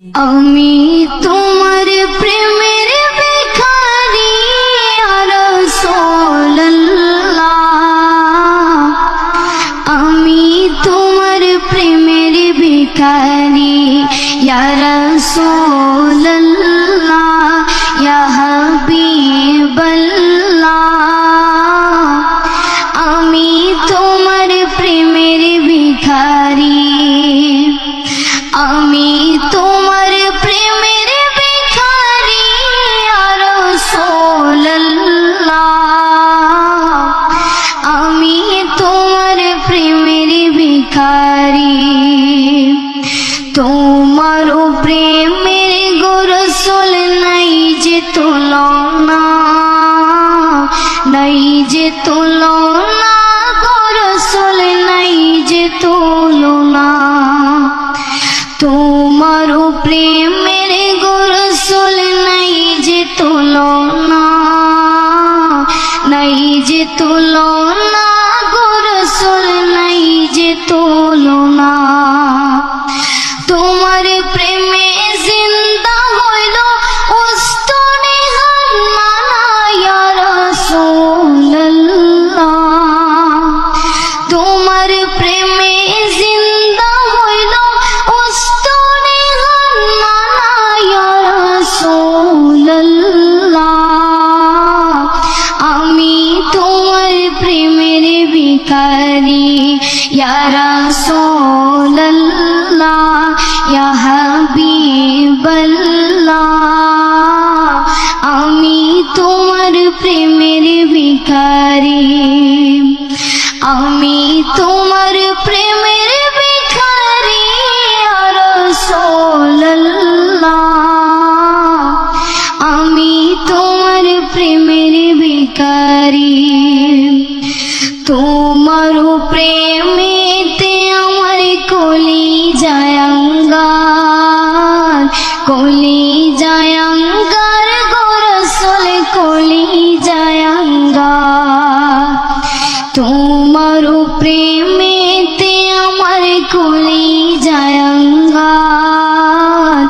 আমি তোমার প্রেমের ভিখারি ইয়া রাসূলুল্লাহ, আমি তোমার প্রেমের ভিখারি ইয়া রাসূলুল্লাহ, ইয়া হাবিবাল্লাহ, আমি তোমার প্রেমের ভিখারি, আমি তোমার প্রেমের ভিখারি ইয়া রাসূলুল্লাহ, আমি তোমার প্রেমের ভিখারি। তোমার প্রেমের গো রাসূল নাই যে তুলনা, নাই যে তুলনা গো রাসূল নাই যে তুলনা। তোমার প্রেমের গো রাসূল নাই যে তুলনা, নাই যে তুলনা গো রাসূল নাই যে তুলনা। তোমার প্রেমে জিন্দা হইল উস্তনে হান্নানা ইয়া রাসূলুল্লাহ, তোমার প্রেমে জিন্দা হইল উস্তনে হান্নানা ইয়া রাসূলুল্লাহ, আমি তোমার প্রেমের ভিখারি ইয়া রাসূলুল্লাহ, ইয়া হাবিবাল্লাহ, আমি তোমার প্রেমের ভিখারি, আমি তোমার প্রেমের ভিখারি ইয়া রাসূলুল্লাহ, আমি তোমার প্রেমের ভিখারি। তোমার প্রেমেতে আমার কলিজায় আঙ্গার, কলিজায় আঙ্গার গো রাসূল কলিজায় আঙ্গার। তোমার প্রেমেতে আমার কলিজায় আঙ্গার,